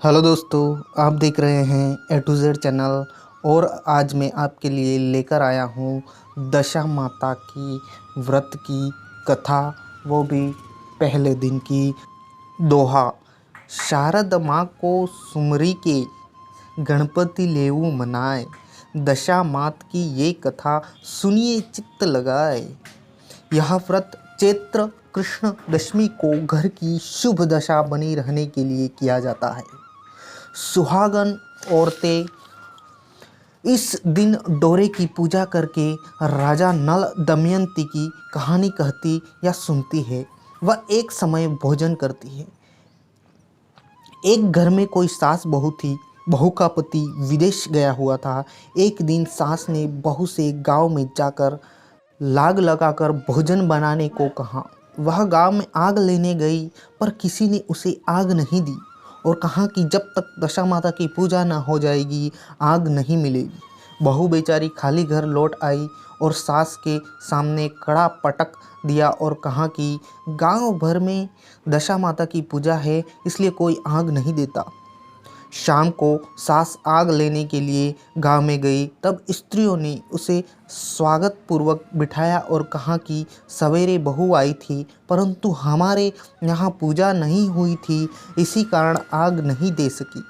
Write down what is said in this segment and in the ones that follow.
Hello दोस्तों, आप देख रहे हैं ए टू जेड चैनल। और आज मैं आपके लिए लेकर आया हूँ दशा माता की व्रत की कथा, वो भी पहले दिन की। दोहा। शारद माँ को सुमरी के गणपति लेऊ मनाए, दशा मात की ये कथा सुनिए चित्त लगाए। यह व्रत चैत्र कृष्ण दशमी को घर की शुभ दशा बनी रहने के लिए किया जाता है। सुहागन औरतें इस दिन डोरे की पूजा करके राजा नल दमयंती की कहानी कहती या सुनती है। वह एक समय भोजन करती है। एक घर में कोई सास बहू थी। बहू का पति विदेश गया हुआ था। एक दिन सास ने बहू से गांव में जाकर लाग लगाकर भोजन बनाने को कहा। वह गांव में आग लेने गई, पर किसी ने उसे आग नहीं दी और कहा कि जब तक दशा माता की पूजा न हो जाएगी आग नहीं मिलेगी। बहू बेचारी खाली घर लौट आई और सास के सामने कड़ा पटक दिया और कहा कि गांव भर में दशा माता की पूजा है, इसलिए कोई आग नहीं देता। शाम को सास आग लेने के लिए गांव में गई। तब स्त्रियों ने उसे स्वागत पूर्वक बिठाया और कहा कि सवेरे बहू आई थी, परंतु हमारे यहाँ पूजा नहीं हुई थी, इसी कारण आग नहीं दे सकी।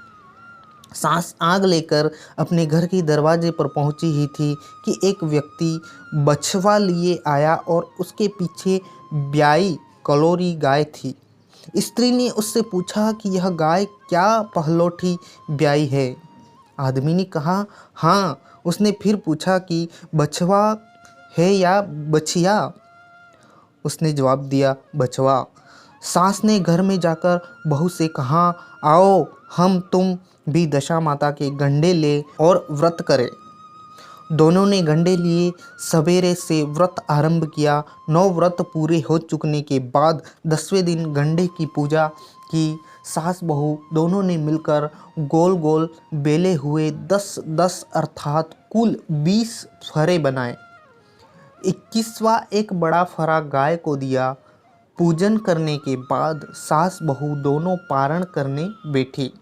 सास आग लेकर अपने घर के दरवाजे पर पहुंची ही थी कि एक व्यक्ति बछवा लिए आया और उसके पीछे ब्याई कलोरी गाय थी। स्त्री ने उससे पूछा कि यह गाय क्या पहलोठी ब्याई है। आदमी ने कहा हाँ। उसने फिर पूछा कि बछवा है या बछिया। उसने जवाब दिया बछवा। सास ने घर में जाकर बहू से कहा आओ हम तुम भी दशा माता के गंडे ले और व्रत करें। दोनों ने गंडे लिए। सवेरे से व्रत आरंभ किया। 9 व्रत पूरे हो चुकने के बाद 10वें दिन गंडे की पूजा की। सास बहू दोनों ने मिलकर गोल गोल बेले हुए 10-10 अर्थात कुल 20 फरे बनाए। 21वां एक बड़ा फरा गाय को दिया। पूजन करने के बाद सास बहू दोनों पारण करने बैठी।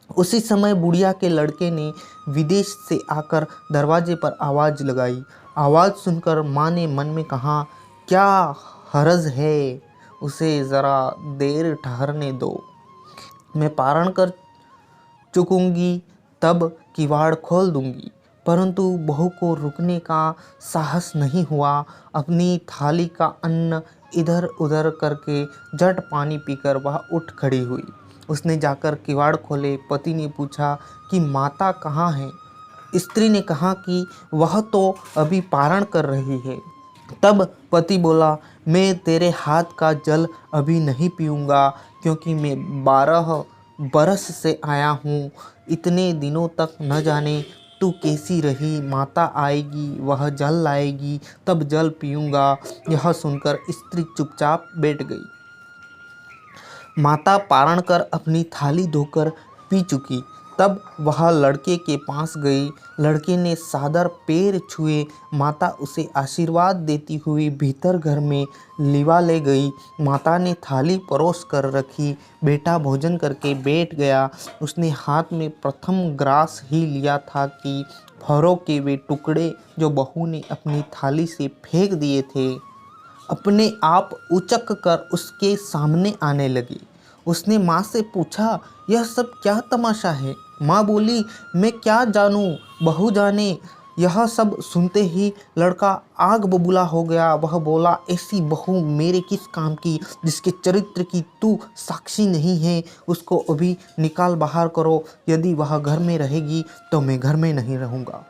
उसी समय बुढ़िया के लड़के ने विदेश से आकर दरवाजे पर आवाज़ लगाई। आवाज़ सुनकर माँ ने मन में कहा क्या हरज है, उसे ज़रा देर ठहरने दो, मैं पारण कर चुकूंगी तब किवाड़ खोल दूंगी। परंतु बहू को रुकने का साहस नहीं हुआ। अपनी थाली का अन्न इधर उधर करके झट पानी पीकर वह उठ खड़ी हुई। उसने जाकर किवाड़ खोले। पति ने पूछा कि माता कहाँ है। स्त्री ने कहा कि वह तो अभी पारण कर रही है। तब पति बोला मैं तेरे हाथ का जल अभी नहीं पीऊँगा, क्योंकि मैं 12 बरस से आया हूँ। इतने दिनों तक न जाने तू कैसी रही। माता आएगी, वह जल लाएगी, तब जल पीऊँगा। यह सुनकर स्त्री चुपचाप बैठ गई। माता पारण कर अपनी थाली धोकर पी चुकी। तब वह लड़के के पास गई। लड़के ने सादर पैर छुए। माता उसे आशीर्वाद देती हुई भीतर घर में लिवा ले गई। माता ने थाली परोस कर रखी। बेटा भोजन करके बैठ गया। उसने हाथ में प्रथम ग्रास ही लिया था कि फरों के वे टुकड़े जो बहू ने अपनी थाली से फेंक दिए थे अपने आप उचक कर उसके सामने आने लगी। उसने माँ से पूछा यह सब क्या तमाशा है। माँ बोली मैं क्या जानूँ, बहू जाने। यह सब सुनते ही लड़का आग बबूला हो गया। वह बोला ऐसी बहू मेरे किस काम की, जिसके चरित्र की तू साक्षी नहीं है, उसको अभी निकाल बाहर करो। यदि वह घर में रहेगी तो मैं घर में नहीं रहूँगा।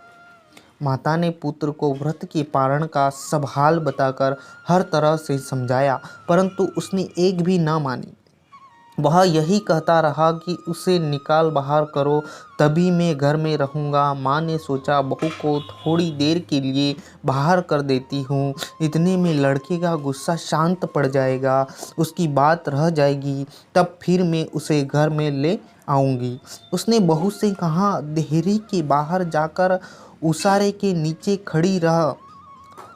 माता ने पुत्र को व्रत के पारण का सब हाल बताकर हर तरह से समझाया, परंतु उसने एक भी ना मानी। वह यही कहता रहा कि उसे निकाल बाहर करो, तभी मैं घर में रहूँगा। माँ ने सोचा बहू को थोड़ी देर के लिए बाहर कर देती हूँ, इतने में लड़के का गुस्सा शांत पड़ जाएगा, उसकी बात रह जाएगी, तब फिर मैं उसे घर में ले आऊँगी। उसने बहू से कहा देहरी के बाहर जाकर उसारे के नीचे खड़ी रह,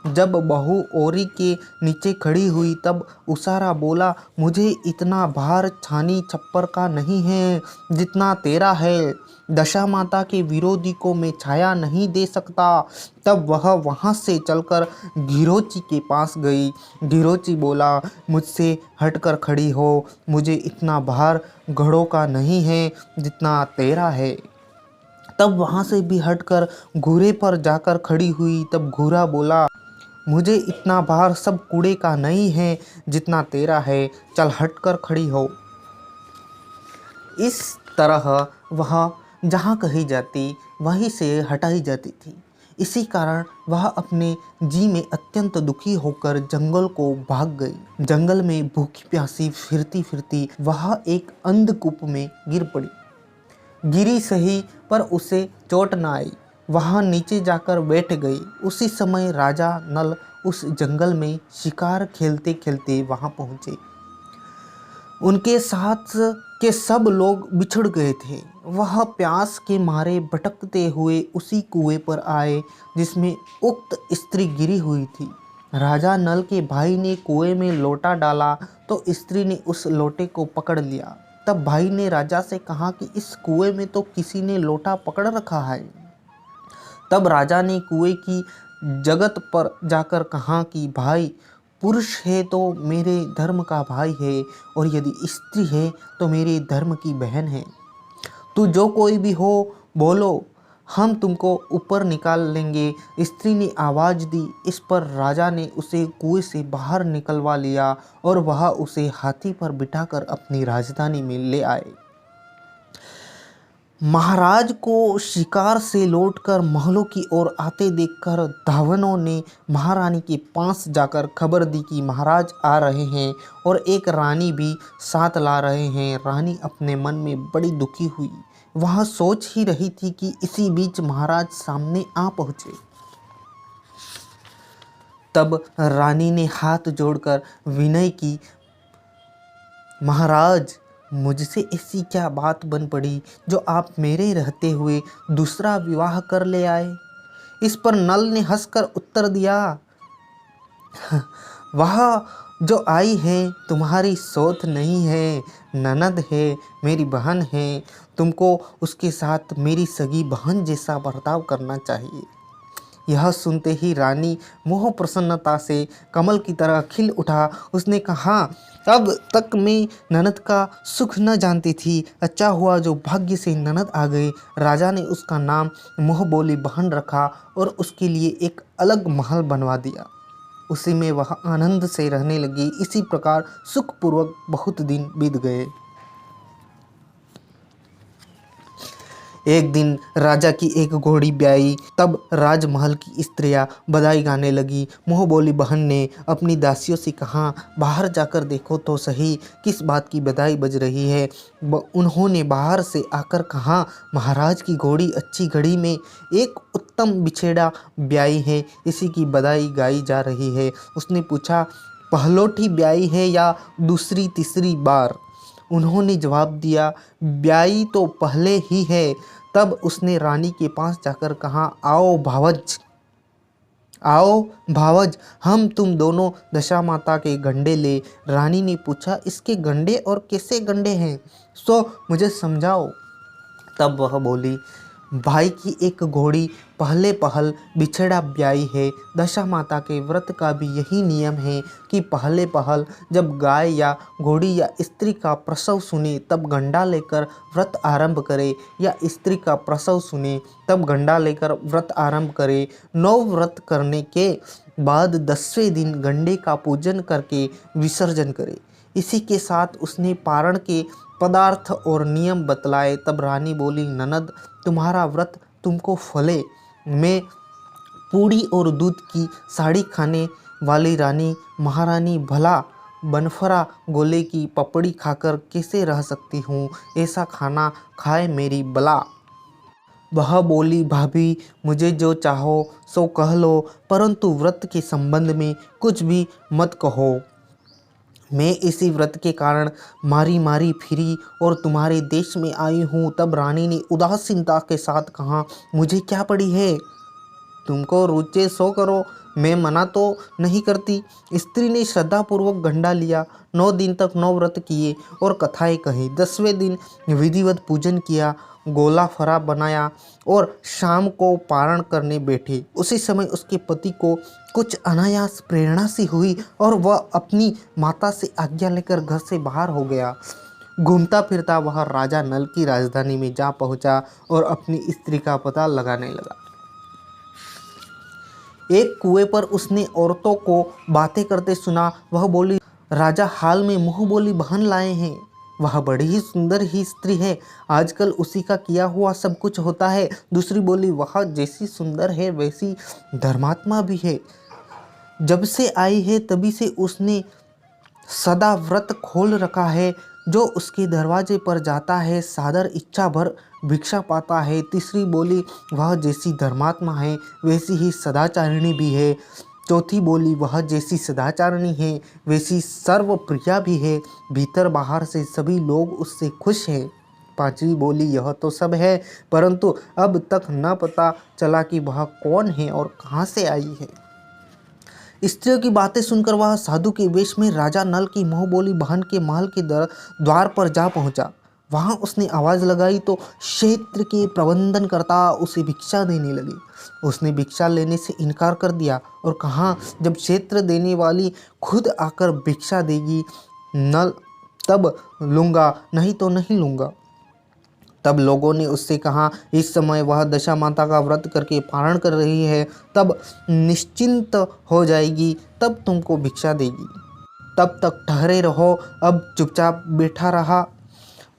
जब बहू ओरी के नीचे खड़ी हुई तब उसारा बोला, मुझे इतना भार छानी छप्पर का नहीं है जितना तेरा है। दशा माता के विरोधी को मैं छाया नहीं दे सकता। तब वह वहाँ से चलकर घिरोची के पास गई। घिरोची बोला, मुझसे हटकर खड़ी हो, मुझे इतना भार घड़ों का नहीं है जितना तेरा है। तब वहाँ से भी हटकर घूरे पर जाकर खड़ी हुई। तब घूरा बोला, मुझे इतना भार सब कूड़े का नहीं है जितना तेरा है, चल हटकर खड़ी हो। इस तरह वह जहाँ कही जाती वहीं से हटाई जाती थी। इसी कारण वह अपने जी में अत्यंत दुखी होकर जंगल को भाग गई। जंगल में भूखी प्यासी फिरती फिरती वह एक अंधकूप में गिर पड़ी। गिरी सही पर उसे चोट न आई। वहाँ नीचे जाकर बैठ गई। उसी समय राजा नल उस जंगल में शिकार खेलते खेलते वहाँ पहुँचे। उनके साथ के सब लोग बिछड़ गए थे। वह प्यास के मारे भटकते हुए उसी कुएं पर आए जिसमें उक्त स्त्री गिरी हुई थी। राजा नल के भाई ने कुएं में लोटा डाला तो स्त्री ने उस लोटे को पकड़ लिया। तब भाई ने राजा से कहा कि इस कुएं में तो किसी ने लोटा पकड़ रखा है। तब राजा ने कुएं की जगत पर जाकर कहा कि भाई, पुरुष है तो मेरे धर्म का भाई है और यदि स्त्री है तो मेरे धर्म की बहन है। तू जो कोई भी हो बोलो, हम तुमको ऊपर निकाल लेंगे। स्त्री ने आवाज़ दी। इस पर राजा ने उसे कुएं से बाहर निकलवा लिया और वह उसे हाथी पर बिठाकर अपनी राजधानी में ले आए। महाराज को शिकार से लौटकर महलों की ओर आते देखकर धावनों ने महारानी के पास जाकर खबर दी कि महाराज आ रहे हैं और एक रानी भी साथ ला रहे हैं। रानी अपने मन में बड़ी दुखी हुई। वह सोच ही रही थी कि इसी बीच महाराज सामने आ पहुँचे। तब रानी ने हाथ जोड़कर विनय की, महाराज, मुझसे ऐसी क्या बात बन पड़ी जो आप मेरे रहते हुए दूसरा विवाह कर ले आए। इस पर नल ने हंसकर उत्तर दिया, वह जो आई है तुम्हारी सौत नहीं है, ननद है, मेरी बहन है। तुमको उसके साथ मेरी सगी बहन जैसा बर्ताव करना चाहिए। यह सुनते ही रानी मोह प्रसन्नता से कमल की तरह खिल उठा। उसने कहा, अब तक मैं ननद का सुख न जानती थी। अच्छा हुआ जो भाग्य से ननद आ गई। राजा ने उसका नाम मोह बोली बहन रखा और उसके लिए एक अलग महल बनवा दिया। उसी में वह आनंद से रहने लगी। इसी प्रकार सुखपूर्वक बहुत दिन बीत गए। एक दिन राजा की एक घोड़ी ब्याई। तब राजमहल की स्त्रियां बधाई गाने लगी। मुँह बोली बहन ने अपनी दासियों से कहा, बाहर जाकर देखो तो सही किस बात की बधाई बज रही है। उन्होंने बाहर से आकर कहा, महाराज की घोड़ी अच्छी घड़ी में एक उत्तम बिछेड़ा ब्याई है, इसी की बधाई गाई जा रही है। उसने पूछा, पहलोठी ब्याई है या दूसरी तीसरी बार? उन्होंने जवाब दिया, ब्याई तो पहले ही है। तब उसने रानी के पास जाकर कहा, आओ भावज, आओ भावज, हम तुम दोनों दशा माता के गंडे ले। रानी ने पूछा, इसके गंडे और कैसे गंडे हैं, सो मुझे समझाओ। तब वह बोली, भाई की एक घोड़ी पहले पहल बिछड़ा ब्याई है। दशा माता के व्रत का भी यही नियम है कि पहले पहल जब गाय या घोड़ी या स्त्री का प्रसव सुने तब गंडा लेकर व्रत आरंभ करे, या स्त्री का प्रसव सुने तब गंडा लेकर व्रत आरंभ करे। 9 व्रत करने के बाद 10वें दिन गंडे का पूजन करके विसर्जन करे। इसी के साथ उसने पारण के पदार्थ और नियम बतलाए। तब रानी बोली, ननद, तुम्हारा व्रत तुमको फले। मैं पूड़ी और दूध की साड़ी खाने वाली रानी महारानी भला बनफरा गोले की पपड़ी खाकर कैसे रह सकती हूँ। ऐसा खाना खाए मेरी बला। वह बोली, भाभी, मुझे जो चाहो सो कह लो, परंतु व्रत के संबंध में कुछ भी मत कहो। मैं इसी व्रत के कारण मारी मारी फिरी और तुम्हारे देश में आई हूँ। तब रानी ने उदासीनता के साथ कहा, मुझे क्या पड़ी है, तुमको रुचे सो करो, मैं मना तो नहीं करती। स्त्री ने श्रद्धापूर्वक गंडा लिया। 9 दिन तक 9 व्रत किए और कथाएं कही। 10वें दिन विधिवत पूजन किया, गोला फरा बनाया और शाम को पारण करने बैठे। उसी समय उसके पति को कुछ अनायास प्रेरणा सी हुई और वह अपनी माता से आज्ञा लेकर घर से बाहर हो गया। घूमता फिरता वह राजा नल की राजधानी में जा पहुंचा और अपनी स्त्री का पता लगाने लगा। एक कुएं पर उसने औरतों को बातें करते सुना। वह बोली, राजा हाल में मुंह बोली बहन लाए हैं। वह बड़ी ही सुंदर ही स्त्री है, आजकल उसी का किया हुआ सब कुछ होता है। दूसरी बोली, वह जैसी सुंदर है वैसी धर्मात्मा भी है। जब से आई है तभी से उसने सदा व्रत खोल रखा है। जो उसके दरवाजे पर जाता है सादर इच्छा भर भिक्षा पाता है। तीसरी बोली, वह जैसी धर्मात्मा है वैसी ही सदाचारिणी भी है। चौथी बोली, वह जैसी सदाचारिणी है वैसी सर्वप्रिया भी है, भीतर बाहर से सभी लोग उससे खुश हैं। पांचवी बोली, यह तो सब है परंतु अब तक न पता चला कि वह कौन है और कहाँ से आई है। स्त्रियों की बातें सुनकर वह साधु के वेश में राजा नल की मुँह बोली बहन के महल के द्वार पर जा पहुंचा। वहां उसने आवाज़ लगाई तो क्षेत्र के प्रबंधनकर्ता उसे भिक्षा देने लगे। उसने भिक्षा लेने से इनकार कर दिया और कहा, जब क्षेत्र देने वाली खुद आकर भिक्षा देगी नल तब लूँगा, नहीं तो नहीं लूँगा। तब लोगों ने उससे कहा, इस समय वह दशा माता का व्रत करके पारण कर रही है, तब निश्चिंत हो जाएगी, तब तुमको भिक्षा देगी। तब तक ठहरे रहो। अब चुपचाप बैठा रहा।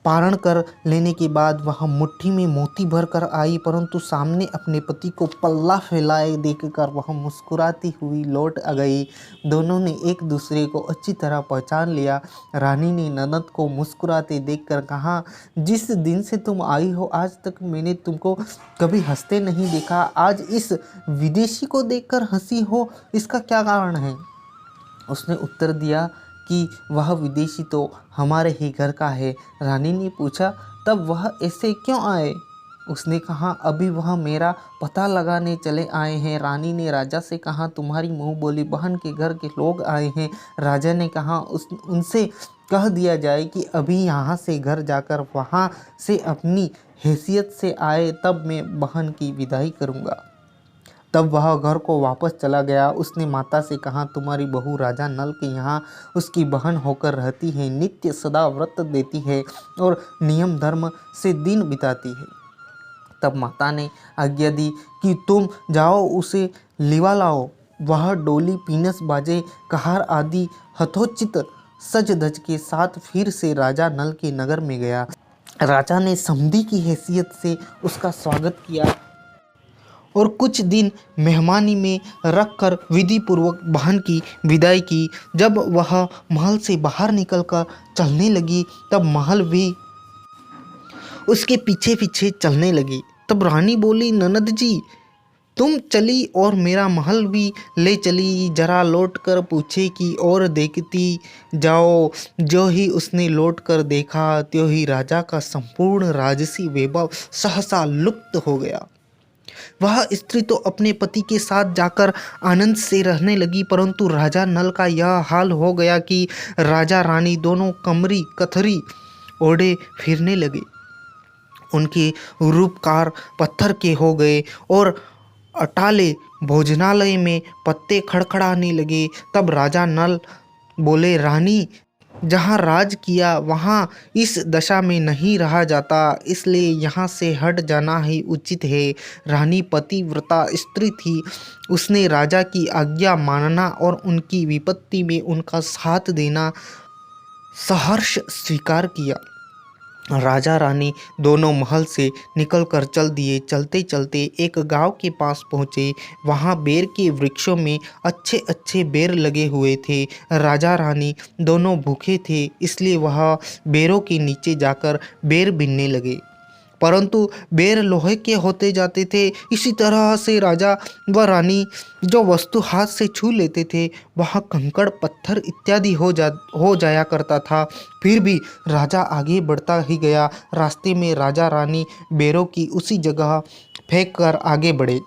पारण कर लेने के बाद वह मुट्ठी में मोती भर कर आई, परंतु सामने अपने पति को पल्ला फैलाए देखकर वह मुस्कुराती हुई लौट आ गई। दोनों ने एक दूसरे को अच्छी तरह पहचान लिया। रानी ने ननद को मुस्कुराते देखकर कहा, जिस दिन से तुम आई हो आज तक मैंने तुमको कभी हंसते नहीं देखा। आज इस विदेशी को देखकर हंसी हो, इसका क्या कारण है? उसने उत्तर दिया कि वह विदेशी तो हमारे ही घर का है। रानी ने पूछा, तब वह ऐसे क्यों आए? उसने कहा, अभी वह मेरा पता लगाने चले आए हैं। रानी ने राजा से कहा, तुम्हारी मुँह बोली बहन के घर के लोग आए हैं। राजा ने कहा, उनसे कह दिया जाए कि अभी यहाँ से घर जाकर वहाँ से अपनी हैसियत से आए, तब मैं बहन की विदाई करूँगा। तब वह घर को वापस चला गया। उसने माता से कहा, तुम्हारी बहू राजा नल के यहाँ उसकी बहन होकर रहती है, नित्य सदा व्रत देती है और नियम धर्म से दिन बिताती है। तब माता ने आज्ञा दी कि तुम जाओ उसे लिवा लाओ। वह डोली, पीनस बाजे, कहार आदि हथोचित सज धज के साथ फिर से राजा नल के नगर में गया। राजा ने समधी की हैसियत से उसका स्वागत किया और कुछ दिन मेहमानी में रखकर विधि पूर्वक बहन की विदाई की। जब वह महल से बाहर निकलकर चलने लगी तब महल भी उसके पीछे पीछे चलने लगी। तब रानी बोली, ननद जी तुम चली और मेरा महल भी ले चली, जरा लौट कर पूछे की और देखती जाओ। जो ही उसने लौट कर देखा त्यों ही राजा का संपूर्ण राजसी वैभव सहसा लुप्त हो गया। वह स्त्री तो अपने पति के साथ जाकर आनंद से रहने लगी, परंतु राजा नल का यह हाल हो गया कि राजा रानी दोनों कमरी कथरी ओढ़े फिरने लगे। उनके रूपकार पत्थर के हो गए और अटाले भोजनालय में पत्ते खड़खड़ाने लगे। तब राजा नल बोले, रानी जहाँ राज किया वहाँ इस दशा में नहीं रहा जाता, इसलिए यहाँ से हट जाना ही उचित है। रानी पतिव्रता स्त्री थी, उसने राजा की आज्ञा मानना और उनकी विपत्ति में उनका साथ देना सहर्ष स्वीकार किया। राजा रानी दोनों महल से निकलकर चल दिए। चलते चलते एक गांव के पास पहुँचे। वहाँ बेर के वृक्षों में अच्छे अच्छे बेर लगे हुए थे। राजा रानी दोनों भूखे थे, इसलिए वह बेरों के नीचे जाकर बेर बीनने लगे, परंतु बेर लोहे के होते जाते थे। इसी तरह से राजा व रानी जो वस्तु हाथ से छू लेते थे वह कंकड़ पत्थर इत्यादि हो जाया करता था। फिर भी राजा आगे बढ़ता ही गया। रास्ते में राजा रानी बेरों की उसी जगह फेंक कर आगे बढ़े।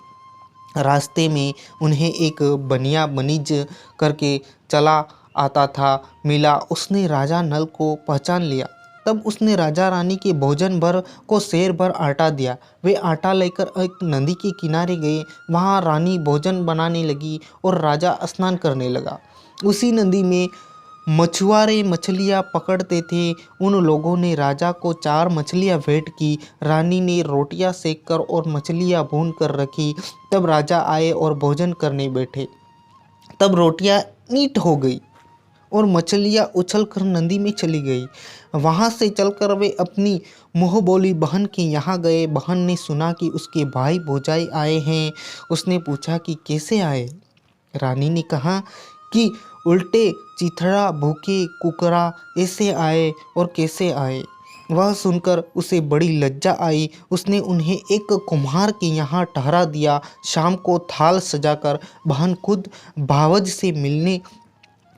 रास्ते में उन्हें एक बनिया बनिज करके चला आता था मिला। उसने राजा नल को पहचान लिया। तब उसने राजा रानी के भोजन भर को शेर भर आटा दिया। वे आटा लेकर एक नदी के किनारे गए। वहाँ रानी भोजन बनाने लगी और राजा स्नान करने लगा। उसी नदी में मछुआरे मछलियाँ पकड़ते थे। उन लोगों ने राजा को 4 मछलियाँ भेंट की। रानी ने रोटियाँ सेक कर और मछलियाँ भून कर रखी। तब राजा आए और भोजन करने बैठे। तब रोटियाँ ईंट हो गई और मछलियाँ उछल कर नदी में चली गई। वहाँ से चलकर वे अपनी मुँह बोली बहन के यहाँ गए। बहन ने सुना कि उसके भाई भौजाई आए हैं। उसने पूछा कि कैसे आए। रानी ने कहा कि उल्टे चिथड़ा भूखे कुकरा ऐसे आए और कैसे आए। वह सुनकर उसे बड़ी लज्जा आई। उसने उन्हें एक कुम्हार के यहाँ ठहरा दिया। शाम को थाल सजाकर बहन खुद भावज से मिलने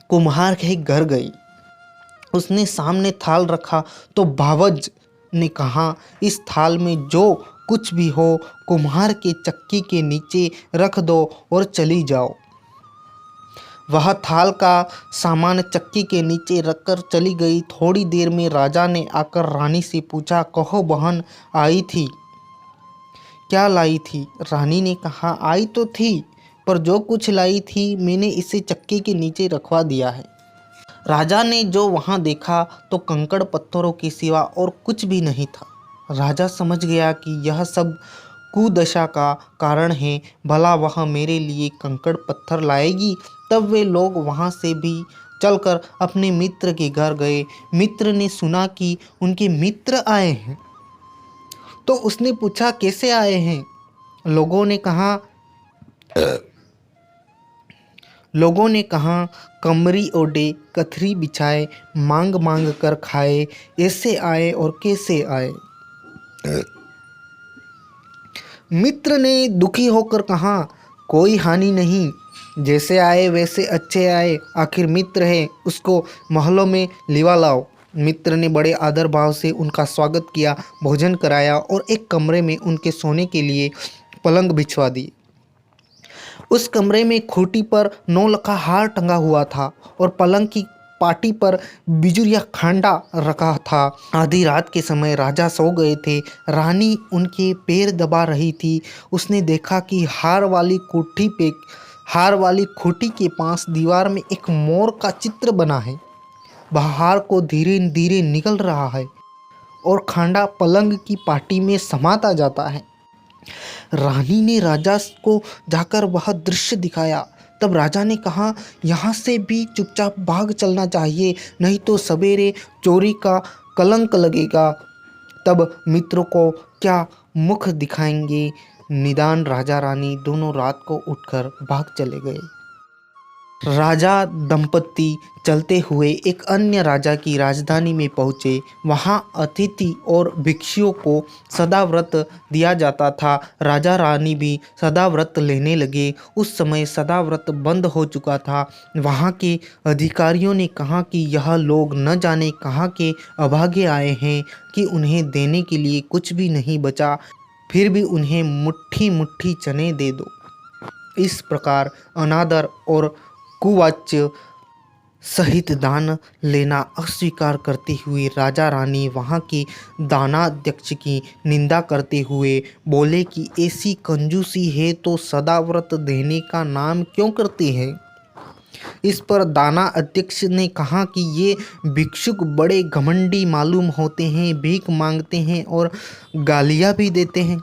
कुम्हार के घर गई। उसने सामने थाल रखा तो भावज ने कहा इस थाल में जो कुछ भी हो कुम्हार के चक्की के नीचे रख दो और चली जाओ। वह थाल का सामान चक्की के नीचे रखकर चली गई। थोड़ी देर में राजा ने आकर रानी से पूछा कहो बहन आई थी, क्या लाई थी। रानी ने कहा आई तो थी पर जो कुछ लाई थी मैंने इसे चक्की के नीचे रखवा दिया है। राजा ने जो वहाँ देखा तो कंकड़ पत्थरों के सिवा और कुछ भी नहीं था। राजा समझ गया कि यह सब कुदशा का कारण है। भला वह मेरे लिए कंकड़ पत्थर लाएगी। तब वे लोग वहाँ से भी चलकर अपने मित्र के घर गए। मित्र ने सुना कि उनके मित्र आए हैं तो उसने पूछा कैसे आए हैं। लोगों ने कहा कमरी ओढ़े कथरी बिछाए मांग मांग कर खाए ऐसे आए और कैसे आए। मित्र ने दुखी होकर कहा कोई हानि नहीं, जैसे आए वैसे अच्छे आए। आखिर मित्र है उसको महलों में लिवा लाओ। मित्र ने बड़े आदर भाव से उनका स्वागत किया, भोजन कराया और एक कमरे में उनके सोने के लिए पलंग बिछवा दी। उस कमरे में खूंटी पर 9 लखा हार टंगा हुआ था और पलंग की पाटी पर बिजुरिया खांडा रखा था। आधी रात के समय राजा सो गए थे। रानी उनके पैर दबा रही थी। उसने देखा कि हार वाली खूंटी के पास दीवार में एक मोर का चित्र बना है। वह हार को धीरे धीरे निकल रहा है और खांडा पलंग की पाटी में समाता जाता है। रानी ने राजा को जाकर वह दृश्य दिखाया। तब राजा ने कहा यहाँ से भी चुपचाप भाग चलना चाहिए, नहीं तो सवेरे चोरी का कलंक लगेगा। तब मित्रों को क्या मुख दिखाएंगे। निदान राजा रानी दोनों रात को उठकर भाग चले गए। राजा दंपत्ति चलते हुए एक अन्य राजा की राजधानी में पहुँचे। वहाँ अतिथि और भिक्षुओं को सदाव्रत दिया जाता था। राजा रानी भी सदाव्रत लेने लगे। उस समय सदाव्रत बंद हो चुका था। वहाँ के अधिकारियों ने कहा कि यह लोग न जाने कहाँ के अभागे आए हैं कि उन्हें देने के लिए कुछ भी नहीं बचा, फिर भी उन्हें मुट्ठी मुट्ठी चने दे दो। इस प्रकार अनादर और कुवाच्य सहित दान लेना अस्वीकार करते हुए राजा रानी वहाँ के दानाध्यक्ष की निंदा करते हुए बोले कि ऐसी कंजूसी है तो सदाव्रत देने का नाम क्यों करते हैं। इस पर दाना अध्यक्ष ने कहा कि ये भिक्षुक बड़े घमंडी मालूम होते हैं, भीख मांगते हैं और गालियाँ भी देते हैं।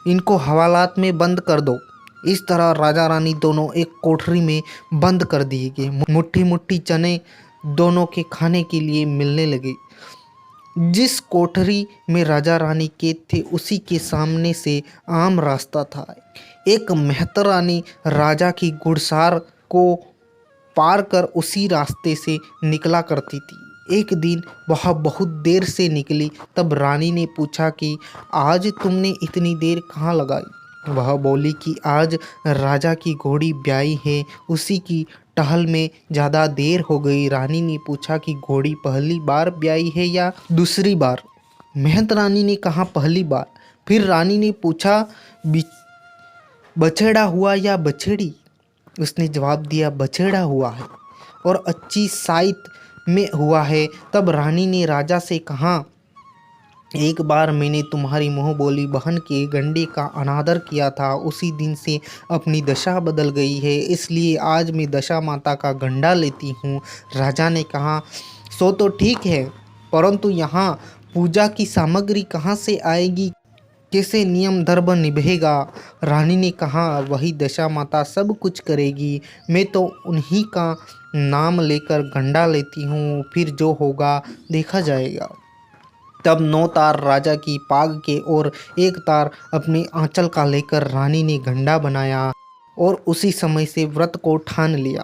इनको हवालात में बंद कर दो। इस तरह राजा रानी दोनों एक कोठरी में बंद कर दिए गए। मुट्ठी मुट्ठी चने दोनों के खाने के लिए मिलने लगे। जिस कोठरी में राजा रानी कैद थे उसी के सामने से आम रास्ता था। एक मेहतरानी राजा की घुड़सार को पार कर उसी रास्ते से निकला करती थी। एक दिन वह बहुत देर से निकली। तब रानी ने पूछा कि आज तुमने इतनी देर कहाँ लगाई। वह बोली कि आज राजा की घोड़ी ब्याई है, उसी की टहल में ज़्यादा देर हो गई। रानी ने पूछा कि घोड़ी पहली बार ब्याई है या दूसरी बार। मेहत रानी ने कहा पहली बार। फिर रानी ने पूछा बछड़ा हुआ या बछड़ी? उसने जवाब दिया, बछड़ा हुआ है और अच्छी साइत में हुआ है। तब रानी ने राजा से कहा, एक बार मैंने तुम्हारी मुँह बोली बहन के गंडे का अनादर किया था, उसी दिन से अपनी दशा बदल गई है, इसलिए आज मैं दशा माता का गंडा लेती हूँ। राजा ने कहा, सो तो ठीक है, परंतु यहाँ पूजा की सामग्री कहाँ से आएगी, कैसे नियम धर्म निभेगा? रानी ने कहा, वही दशा माता सब कुछ करेगी, मैं तो उन्हीं का नाम लेकर गंडा लेती हूँ, फिर जो होगा देखा जाएगा। तब 9 तार राजा की पाग के और 1 तार अपने आंचल का लेकर रानी ने गंडा बनाया और उसी समय से व्रत को ठान लिया।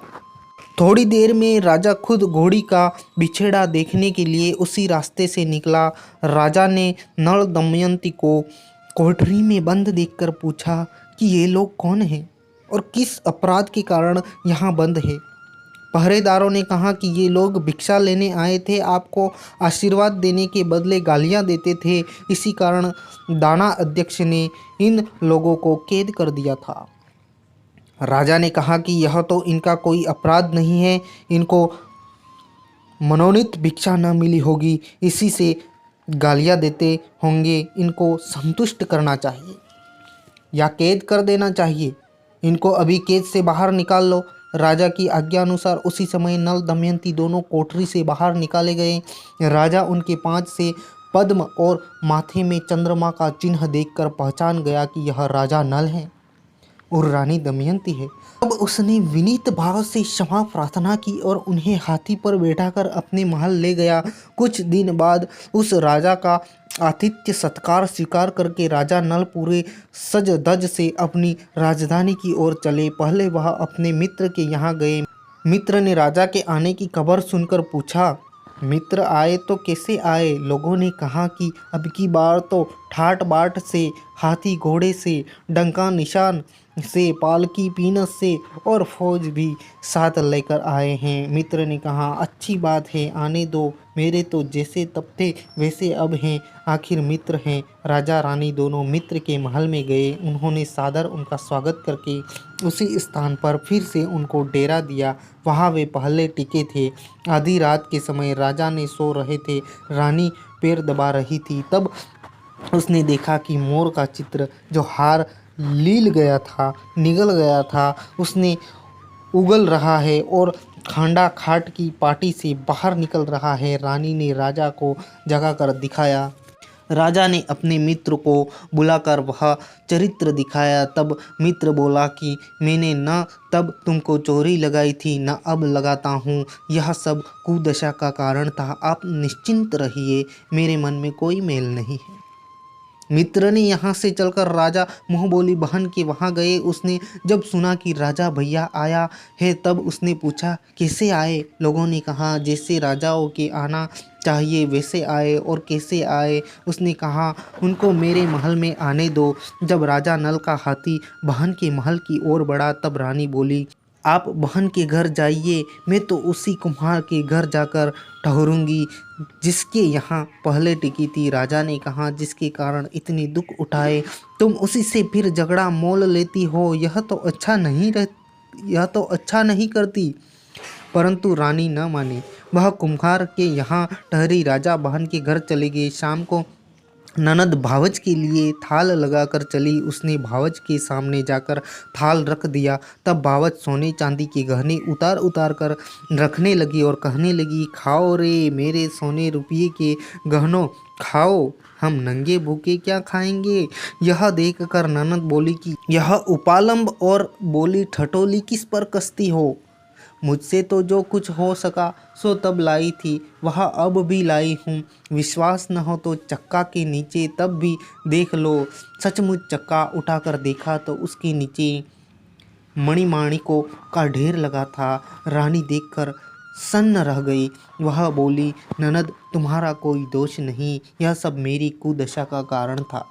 थोड़ी देर में राजा खुद घोड़ी का बिछेड़ा देखने के लिए उसी रास्ते से निकला। राजा ने नल दमयंती को कोठरी में बंद देखकर पूछा कि ये लोग कौन हैं और किस अपराध के कारण यहाँ बंद है। पहरेदारों ने कहा कि ये लोग भिक्षा लेने आए थे, आपको आशीर्वाद देने के बदले गालियां देते थे, इसी कारण दाना अध्यक्ष ने इन लोगों को कैद कर दिया था। राजा ने कहा कि यह तो इनका कोई अपराध नहीं है, इनको मनोनीत भिक्षा न मिली होगी, इसी से गालियां देते होंगे, इनको संतुष्ट करना चाहिए या कैद कर देना चाहिए, इनको अभी कैद से बाहर निकाल लो। राजा की आज्ञा अनुसार उसी समय नल दमयंती दोनों कोठरी से बाहर निकाले गए। राजा उनके पांच से पद्म और माथे में चंद्रमा का चिन्ह देखकर पहचान गया कि यह राजा नल है और रानी दमयंती है। अब उसने विनीत भाव से क्षमा प्रार्थना की और उन्हें हाथी पर बैठाकर अपने महल ले गया। कुछ दिन बाद उस राजा का आतिथ्य सत्कार स्वीकार करके राजा नल पूरे सज धज से अपनी राजधानी की ओर चले। पहले वह अपने मित्र के यहाँ गए। मित्र ने राजा के आने की खबर सुनकर पूछा, मित्र आए तो कैसे आए? लोगों ने कहा कि अब की बार तो ठाट बाट से, हाथी घोड़े से, डंका निशान से, पालकी पीनस से और फौज भी साथ लेकर आए हैं। मित्र ने कहा, अच्छी बात है, आने दो, मेरे तो जैसे तब थे वैसे अब हैं, आखिर मित्र हैं। राजा रानी दोनों मित्र के महल में गए। उन्होंने सादर उनका स्वागत करके उसी स्थान पर फिर से उनको डेरा दिया। वहाँ वे पहले टिके थे। आधी रात के समय राजा ने सो रहे थे, रानी पैर दबा रही थी। तब उसने देखा कि मोर का चित्र जो हार लील गया था, निगल गया था, उसने उगल रहा है और खांडा खाट की पाटी से बाहर निकल रहा है। रानी ने राजा को जगाकर दिखाया। राजा ने अपने मित्र को बुलाकर वह चरित्र दिखाया। तब मित्र बोला कि मैंने न तब तुमको चोरी लगाई थी, न अब लगाता हूँ, यह सब कुदशा का कारण था, आप निश्चिंत रहिए, मेरे मन में कोई मेल नहीं है। मित्र ने यहाँ से चलकर राजा मुँह बोली बहन के वहाँ गए। उसने जब सुना कि राजा भैया आया है तब उसने पूछा, कैसे आए? लोगों ने कहा, जैसे राजाओं के आना चाहिए वैसे आए। और कैसे आए? उसने कहा, उनको मेरे महल में आने दो। जब राजा नल का हाथी बहन के महल की ओर बढ़ा तब रानी बोली, आप बहन के घर जाइए, मैं तो उसी कुम्हार के घर जाकर ठहरूंगी जिसके यहाँ पहले टिकी थी। राजा ने कहा, जिसके कारण इतनी दुख उठाए तुम उसी से फिर झगड़ा मोल लेती हो, यह तो अच्छा नहीं करती। परंतु रानी न मानी, वह कुम्हार के यहाँ ठहरी। राजा बहन के घर चले गए। शाम को ननद भावच के लिए थाल लगाकर चली। उसने भावच के सामने जाकर थाल रख दिया। तब भावच सोने चांदी के गहने उतार उतार कर रखने लगी और कहने लगी, खाओ रे मेरे सोने रुपये के गहनों, खाओ, हम नंगे भूखे क्या खाएंगे? यह देखकर ननद बोली कि यह उपालंब और बोली, ठठोली किस पर कसती हो? मुझसे तो जो कुछ हो सका सो तब लाई थी, वह अब भी लाई हूँ। विश्वास न हो तो चक्का के नीचे तब भी देख लो। सचमुच चक्का उठाकर देखा तो उसके नीचे मणिमाणिकों का ढेर लगा था। रानी देखकर सन्न रह गई। वह बोली, ननद तुम्हारा कोई दोष नहीं, यह सब मेरी कुदशा का कारण था।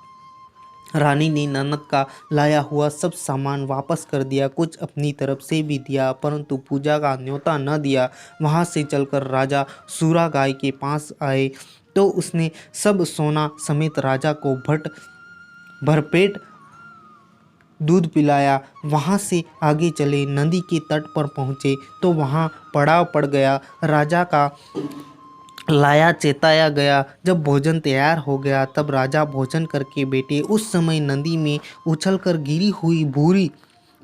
रानी ने ननद का लाया हुआ सब सामान वापस कर दिया, कुछ अपनी तरफ से भी दिया, परंतु पूजा का न्योता न दिया। वहाँ से चलकर राजा सूरा गाय के पास आए तो उसने सब सोना समेत राजा को भरपेट दूध पिलाया। वहाँ से आगे चले, नदी के तट पर पहुँचे तो वहाँ पड़ाव पड़ गया। राजा का लाया चेताया गया। जब भोजन तैयार हो गया तब राजा भोजन करके बैठे। उस समय नदी में उछलकर गिरी हुई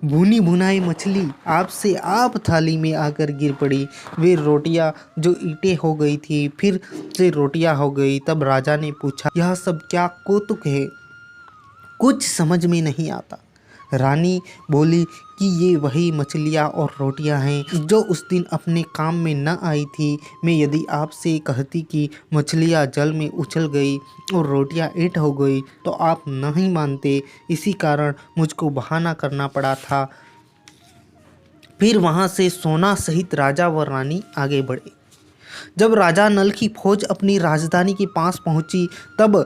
भुनी भुनाई मछली आप से आप थाली में आकर गिर पड़ी। वे रोटियां जो ईंटें हो गई थी फिर से रोटियां हो गई। तब राजा ने पूछा, यह सब क्या कौतुक है, कुछ समझ में नहीं आता। रानी बोली कि ये वही मछलियाँ और रोटियां हैं जो उस दिन अपने काम में न आई थी। मैं यदि आपसे कहती कि मछलियाँ जल में उछल गई और रोटियां ईंट हो गई तो आप नहीं मानते। इसी कारण मुझको बहाना करना पड़ा था। फिर वहाँ से सोना सहित राजा व रानी आगे बढ़े। जब राजा नल की फौज अपनी राजधानी के पास पहुंची तब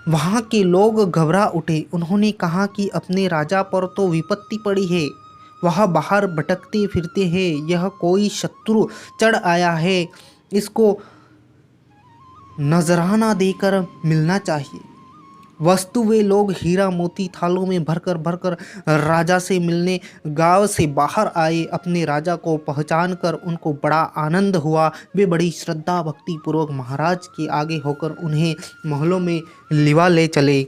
वहाँ के लोग घबरा उठे। उन्होंने कहा कि अपने राजा पर तो विपत्ति पड़ी है, वह बाहर भटकते फिरते हैं, यह कोई शत्रु चढ़ आया है, इसको नजराना देकर मिलना चाहिए। वस्तु वे लोग हीरा मोती थालों में भरकर भरकर राजा से मिलने गांव से बाहर आए। अपने राजा को पहचान कर उनको बड़ा आनंद हुआ। वे बड़ी श्रद्धा भक्ति पूर्वक महाराज के आगे होकर उन्हें महलों में लिवा ले चले।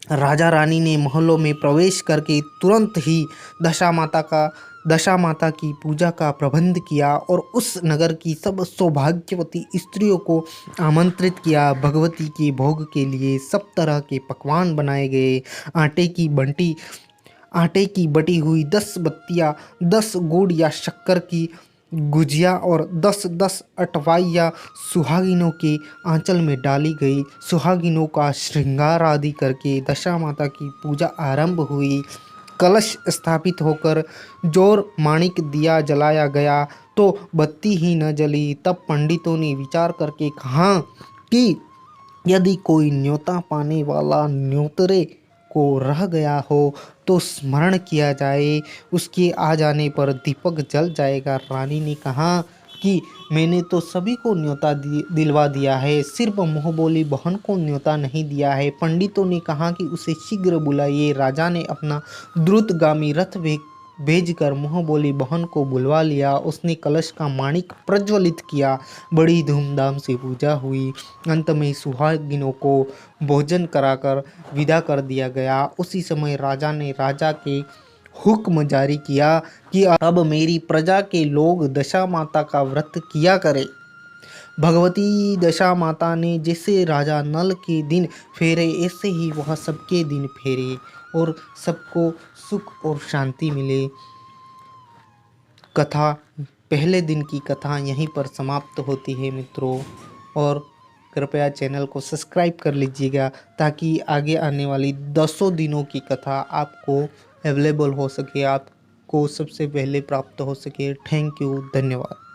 राजा रानी ने महलों में प्रवेश करके तुरंत ही दशा माता की पूजा का प्रबंध किया और उस नगर की सब सौभाग्यवती स्त्रियों को आमंत्रित किया। भगवती के भोग के लिए सब तरह के पकवान बनाए गए। आटे की बटी हुई 10 बत्तियाँ, 10 गुड़ या शक्कर की गुजिया और 10-10 अटवाइयाँ सुहागिनों के आंचल में डाली गई। सुहागिनों का श्रृंगार आदि करके दशा माता की पूजा आरंभ हुई। कलश स्थापित होकर जोर माणिक दिया जलाया गया तो बत्ती ही न जली। तब पंडितों ने विचार करके कहा कि यदि कोई न्योता पाने वाला न्योतरे को रह गया हो तो स्मरण किया जाए, उसके आ जाने पर दीपक जल जाएगा। रानी ने कहा कि मैंने तो सभी को न्योता दिलवा दिया है, सिर्फ मुँहबोली बहन को न्योता नहीं दिया है। पंडितों ने कहा कि उसे शीघ्र बुलाइए। राजा ने अपना द्रुतगामी रथ भेजकर मुँहबोली बहन को बुलवा लिया। उसने कलश का माणिक प्रज्वलित किया। बड़ी धूमधाम से पूजा हुई। अंत में सुहागिनों को भोजन कराकर विदा कर दिया गया। उसी समय राजा ने राजा के हुक्म जारी किया कि अब मेरी प्रजा के लोग दशा माता का व्रत किया करें। भगवती दशा माता ने जैसे राजा नल के दिन फेरे ऐसे ही वह सबके दिन फेरे और सबको सुख और शांति मिले। कथा, पहले दिन की कथा यहीं पर समाप्त होती है मित्रों। और कृपया चैनल को सब्सक्राइब कर लीजिएगा ताकि आगे आने वाली 10 दिनों की कथा आपको अवेलेबल हो सके, आपको सबसे पहले प्राप्त हो सके। थैंक यू, धन्यवाद।